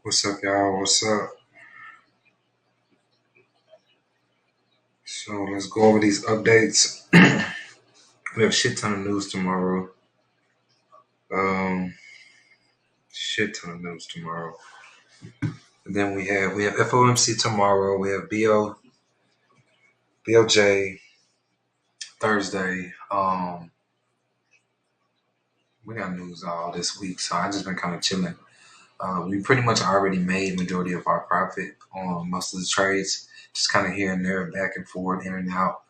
What's up, y'all? What's up? So let's go over these updates. We have a shit ton of news tomorrow. Um, shit ton of news tomorrow. And then we have FOMC tomorrow. We have BOJ Thursday. We got news all this week, so I just been kind of chilling. We pretty much already made majority of our profit on most of the trades, just kind of here and there, back and forth, in and out.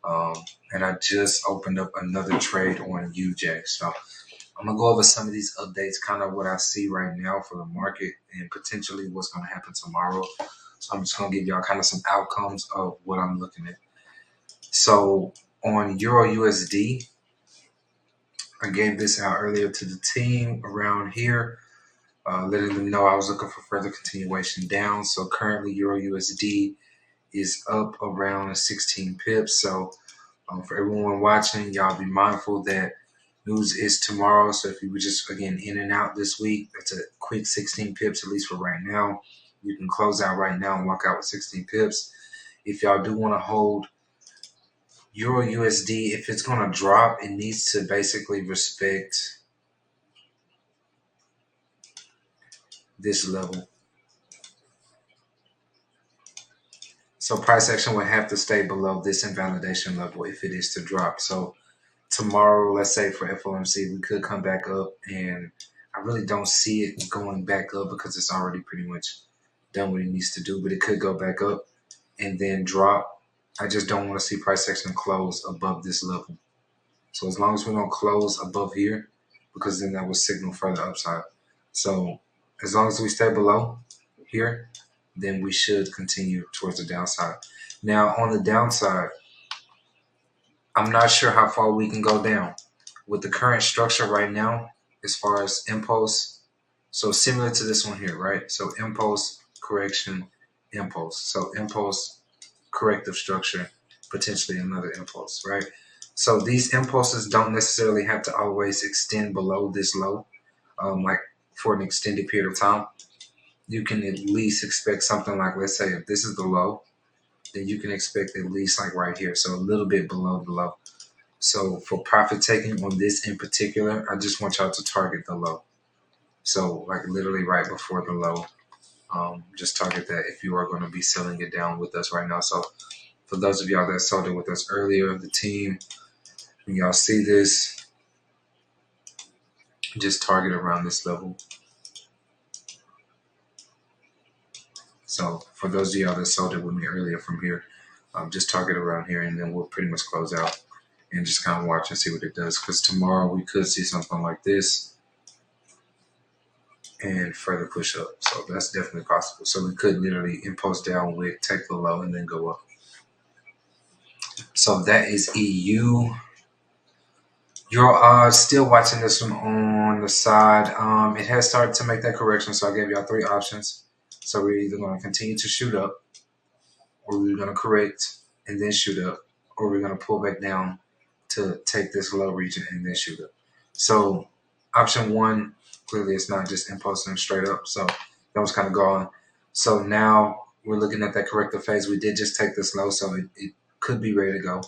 Um, and I just opened up another trade on UJ. So I'm gonna go over some of these updates, kind of what I see right now for the market and potentially what's gonna happen tomorrow. So I'm just gonna give y'all kind of some outcomes of what I'm looking at. So on Euro USD, I gave this out earlier to the team around here, letting them know I was looking for further continuation down. So currently Euro USD is up around 16 pips. So for everyone watching, y'all be mindful that news is tomorrow. So if you were just, again, in and out this week, that's a quick 16 pips, at least for right now. You can close out right now and walk out with 16 pips. If y'all do want to hold Euro USD, if it's going to drop, it needs to basically respect this level. So price action would have to stay below this invalidation level if it is to drop. So tomorrow, let's say for FOMC, we could come back up, and I really don't see it going back up because it's already pretty much done what it needs to do, but it could go back up and then drop. I just don't want to see price action close above this level. So as long as we don't close above here, because then that will signal further upside. So as long as we stay below here, then we should continue towards the downside. Now on the downside, I'm not sure how far we can go down with the current structure right now as far as impulse. So similar to this one here, right? So impulse, correction, impulse. So impulse, corrective structure, potentially another impulse, right? So these impulses don't necessarily have to always extend below this low, like for an extended period of time. You can at least expect something like, let's say if this is the low, then you can expect at least like right here. So a little bit below the low. So for profit taking on this in particular, I just want y'all to target the low. So like literally right before the low, just target that if you are going to be selling it down with us right now. So for those of y'all that sold it with us earlier, the team, when y'all see this, just target around this level. So for those of y'all that sold it with me earlier from here, just target around here, and then we'll pretty much close out and just kind of watch and see what it does. Because tomorrow we could see something like this and further push up. So that's definitely possible. So we could literally impulse down with, take the low, and then go up. So that is EU. You're still watching this one on the side. It has started to make that correction. So I gave y'all three options. So we're either going to continue to shoot up, or we're going to correct and then shoot up, or we're going to pull back down to take this low region and then shoot up. So option one, clearly it's not just impulsing straight up. So that was kind of gone. So now we're looking at that corrective phase. We did just take this low, so it could be ready to go.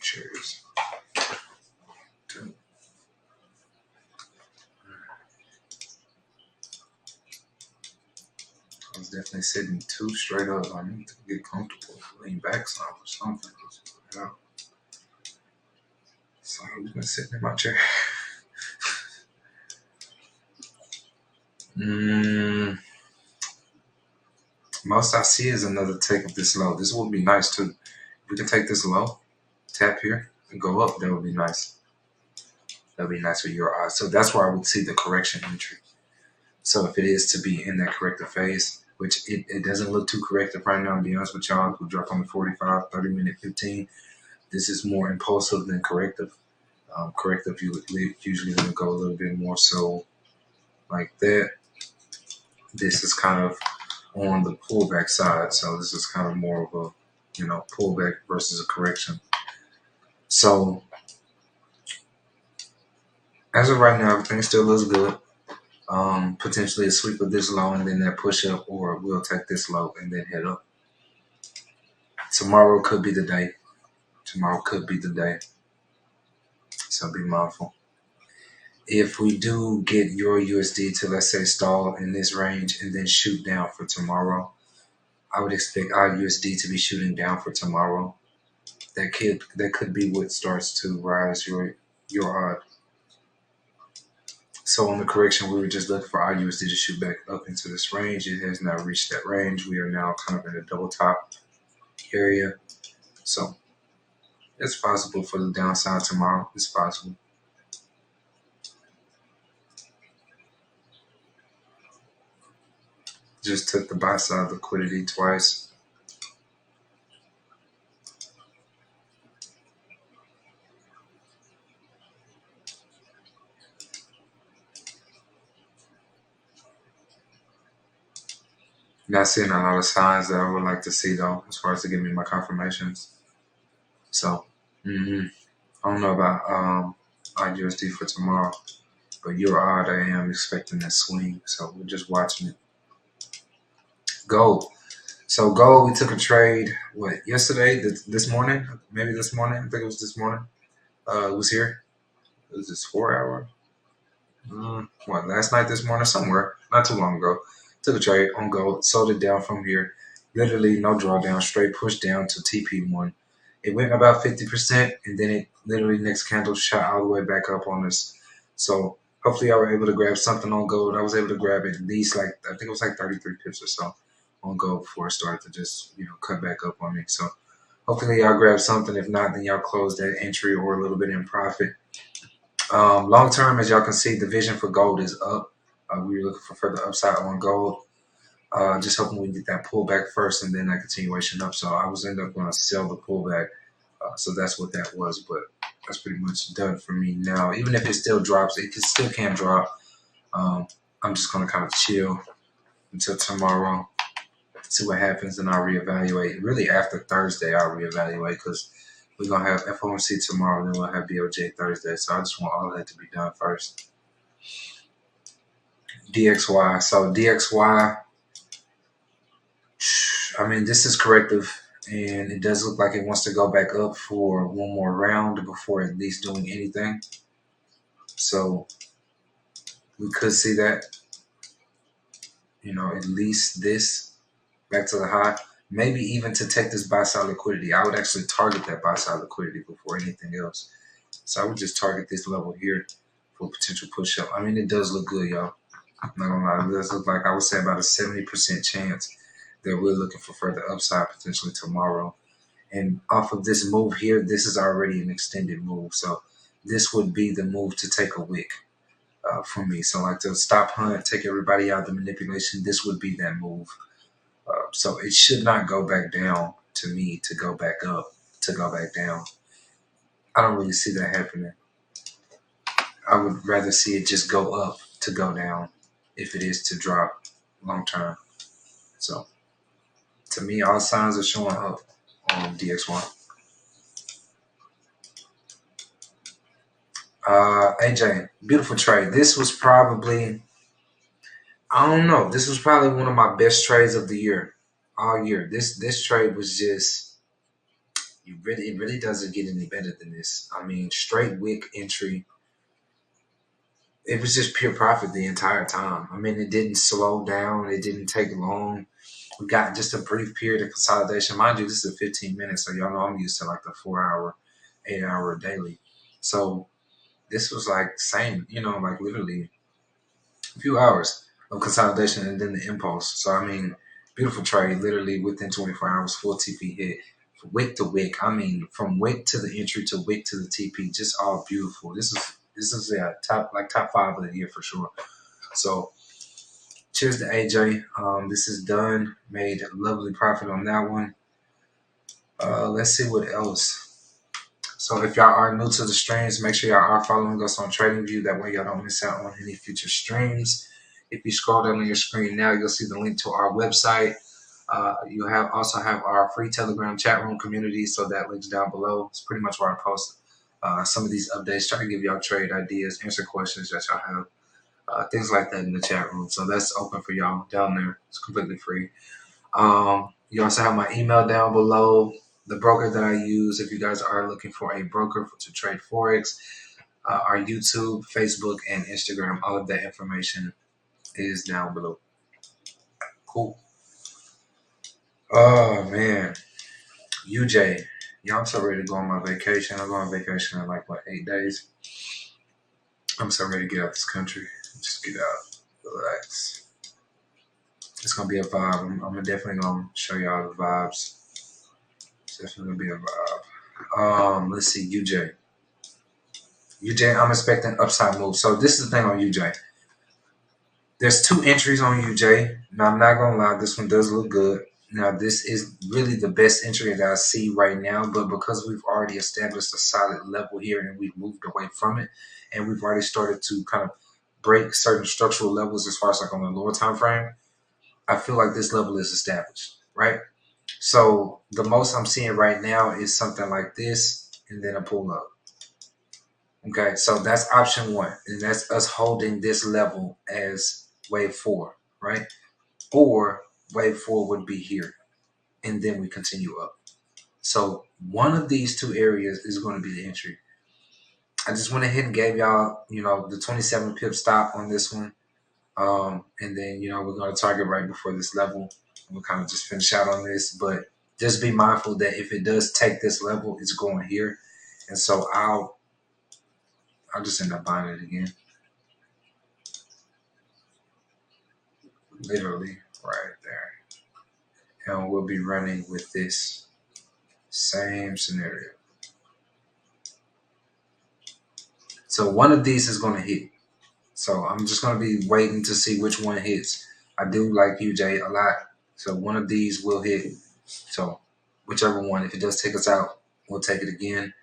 Cheers. I was definitely sitting too straight up. I need to get comfortable, lean back some or something. Yeah. So I've been sitting in my chair. Most I see is another take of this low. This would be nice too. If we can take this low, tap here, and go up, that would be nice. That would be nice for your eyes. So that's where I would see the correction entry. So if it is to be in that corrective phase, which it doesn't look too corrective right now, to be honest with y'all, we drop on the 45, 30 minute, 15. This is more impulsive than corrective. Corrective, you would usually going to go a little bit more so like that. This is kind of on the pullback side. So this is kind of more of a, pullback versus a correction. So as of right now, everything still looks good. Potentially a sweep of this low and then that push up, or we'll take this low and then head up. Tomorrow could be the day. Tomorrow could be the day. So be mindful. If we do get your USD to, let's say, stall in this range and then shoot down for tomorrow, I would expect our USD to be shooting down for tomorrow. That could be what starts to rise your odd. So on the correction, we were just looking for our USD to shoot back up into this range. It has now reached that range. We are now kind of in a double top area. So it's possible for the downside tomorrow. It's possible. Just took the buy side liquidity twice. Not seeing a lot of signs that I would like to see though, as far as to give me my confirmations. So, I don't know about IUSD for tomorrow, but you're odd. I am expecting that swing, so we're just watching it. Gold. So gold, we took a trade. What, yesterday? This morning? Maybe this morning. I think it was this morning. It was here. It was this 4 hour. What, last night, this morning, somewhere, not too long ago. Took a trade on gold, sold it down from here. Literally no drawdown, straight push down to TP1. It went about 50%, and then it literally next candle shot all the way back up on us. So hopefully I was able to grab something on gold. I was able to grab at least, like, I think it was like 33 pips or so on gold before it started to just, cut back up on me. So hopefully y'all grab something. If not, then y'all close that entry or a little bit in profit. Long term, as y'all can see, the vision for gold is up. We're looking for further upside on gold. Just hoping we get that pullback first and then that continuation up. So I was end up going to sell the pullback. So that's what that was. But that's pretty much done for me now. Even if it still drops, it still can drop. I'm just going to kind of chill until tomorrow, see what happens, and I'll reevaluate. Really, after Thursday, I'll reevaluate because we're going to have FOMC tomorrow, and then we'll have BOJ Thursday. So I just want all of that to be done first. DXY. So DXY, I mean, this is corrective, and it does look like it wants to go back up for one more round before at least doing anything. So we could see that, at least this back to the high. Maybe even to take this buy side liquidity. I would actually target that buy side liquidity before anything else. So I would just target this level here for potential push up. I mean, it does look good, y'all. I'm not gonna lie. It does look like, I would say, about a 70% chance that we're looking for further upside potentially tomorrow. And off of this move here, this is already an extended move. So this would be the move to take a wick for me. So like to stop hunt, take everybody out of the manipulation, this would be that move. So it should not go back down to me to go back up, to go back down. I don't really see that happening. I would rather see it just go up to go down if it is to drop long term. So to me, all signs are showing up on DXY. AJ, beautiful trade. This was probably, I don't know, this was probably one of my best trades of the year, all year. This trade was just, it really doesn't get any better than this. I mean, straight wick entry. It was just pure profit the entire time. I mean, it didn't slow down. It didn't take long. We got just a brief period of consolidation. Mind you, this is a 15 minutes, so y'all know I'm used to like the 4 hour, 8 hour daily. So this was like same, like literally a few hours of consolidation and then the impulse. So I mean, beautiful trade. Literally within 24 hours, full TP hit, wick to wick. I mean, from wick to the entry to wick to the TP, just all beautiful. This is top 5 of the year for sure. So cheers to AJ. This is done. Made a lovely profit on that one. Let's see what else. So if y'all are new to the streams, make sure y'all are following us on TradingView. That way y'all don't miss out on any future streams. If you scroll down on your screen now, you'll see the link to our website. You also have our free Telegram chat room community, so that link's down below. It's pretty much where I post some of these updates, try to give y'all trade ideas, answer questions that y'all have, things like that in the chat room. So that's open for y'all down there. It's completely free. You also have my email down below, the broker that I use if you guys are looking for a broker to trade Forex, our YouTube, Facebook, and Instagram. All of that information is down below. Cool. Oh, man. UJ. Yeah, I'm so ready to go on my vacation. I'm going on vacation in like, 8 days? I'm so ready to get out of this country. Just get out. Relax. It's going to be a vibe. I'm definitely going to show y'all the vibes. It's definitely going to be a vibe. Let's see, UJ. UJ, I'm expecting upside move. So this is the thing on UJ. There's 2 entries on UJ. Now, I'm not going to lie. This one does look good. Now, this is really the best entry that I see right now. But because we've already established a solid level here and we've moved away from it, and we've already started to kind of break certain structural levels as far as like on the lower time frame, I feel like this level is established, right? So the most I'm seeing right now is something like this and then a pull up. Okay, so that's option 1, and that's us holding this level as wave 4, right? Or wave 4 would be here, and then we continue up. So one of these 2 areas is going to be the entry. I just went ahead and gave y'all, the 27 pip stop on this one. And then, we're going to target right before this level. We'll kind of just finish out on this, but just be mindful that if it does take this level, it's going here. And so I'll just end up buying it again. Literally right there. And we'll be running with this same scenario. So one of these is going to hit. So I'm just going to be waiting to see which one hits. I do like UJ a lot. So one of these will hit. So whichever one, if it does take us out, we'll take it again.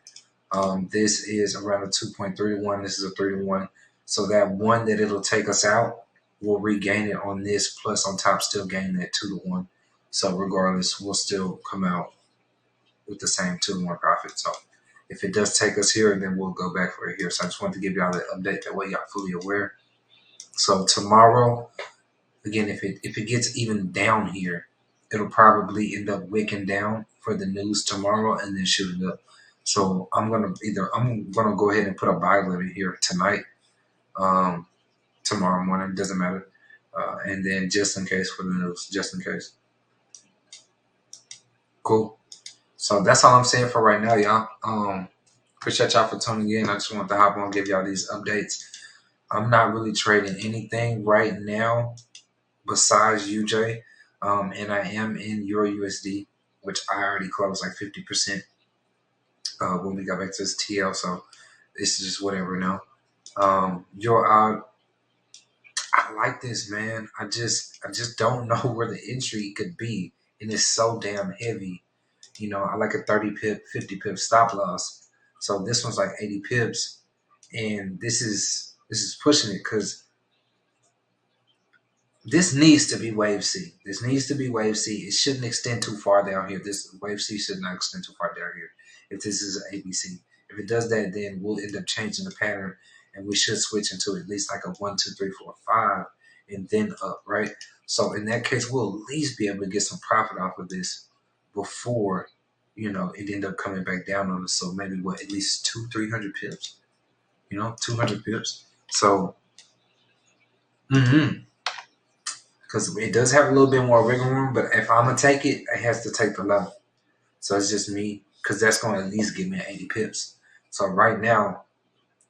This is around a 2.3 to 1. This is a 3 to 1. So that one that it'll take us out, we'll regain it on this, plus on top still gain that 2 to 1. So regardless, we'll still come out with the same 2 to 1 profit. So if it does take us here, then we'll go back for it here. So I just wanted to give y'all that update, that way y'all fully aware. So tomorrow, again, if it gets even down here, it'll probably end up wicking down for the news tomorrow and then shooting up. So I'm gonna go ahead and put a buy limit here tonight, tomorrow morning, doesn't matter, and then just in case for the news, just in case. Cool. So that's all I'm saying for right now, y'all. Appreciate y'all for tuning in. I just wanted to hop on and give y'all these updates. I'm not really trading anything right now besides UJ, and I am in Euro USD, which I already closed like 50% when we got back to this TL. So it's just whatever now. Euro, I like this, man. I just don't know where the entry could be, and it's so damn heavy. I like a 30 pip, 50 pip stop loss. So this one's like 80 pips, and this is pushing it because this needs to be wave C. This needs to be wave C. It shouldn't extend too far down here. This wave C should not extend too far down here if this is an ABC. If it does that, then we'll end up changing the pattern, and we should switch into at least like a 1, 2, 3, 4, 5, and then up, right? So in that case, we'll at least be able to get some profit off of this before, it end up coming back down on us. So maybe at least 200-300 pips, 200 pips. So, because it does have a little bit more wiggle room, but if I'm going to take it, it has to take the level. So it's just me, because that's going to at least give me 80 pips. So right now,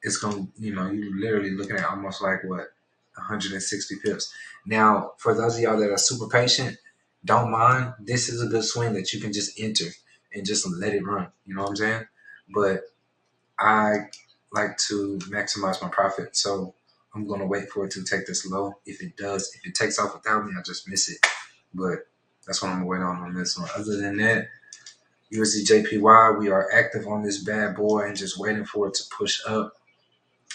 it's going to, you're literally looking at almost like, 160 pips. Now, for those of y'all that are super patient, don't mind. This is a good swing that you can just enter and just let it run. You know what I'm saying? But I like to maximize my profit. So I'm going to wait for it to take this low. If it takes off without me, I just miss it. But that's what I'm going to wait on this one. Other than that, USD JPY, we are active on this bad boy and just waiting for it to push up.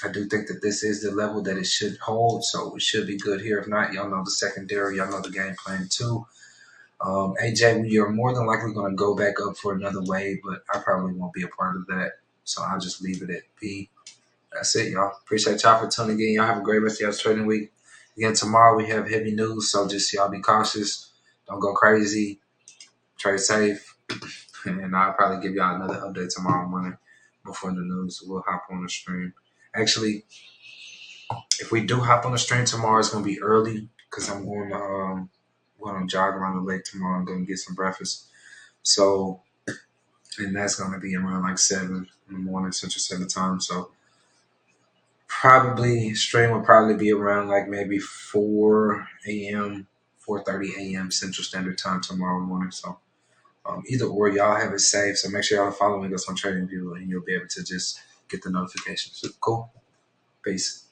I do think that this is the level that it should hold, so we should be good here. If not, y'all know the secondary, y'all know the game plan too. AJ, we are more than likely going to go back up for another wave, but I probably won't be a part of that, so I'll just leave it at B. That's it, y'all. Appreciate y'all for tuning in. Y'all have a great rest of y'all's trading week. Again, tomorrow we have heavy news, so just y'all be cautious. Don't go crazy. Trade safe. And I'll probably give y'all another update tomorrow morning before the news. We'll hop on the stream. Actually, if we do hop on the stream tomorrow, it's gonna be early because I'm going to jog around the lake tomorrow. I'm gonna get some breakfast. So, and that's gonna be around like 7 in the morning Central Standard Time. So probably stream will probably be around like maybe 4 a.m., 4:30 a.m. Central Standard Time tomorrow morning. So either or, y'all have it saved. So make sure y'all are following us on TradingView, and you'll be able to just get the notifications. Cool. Peace.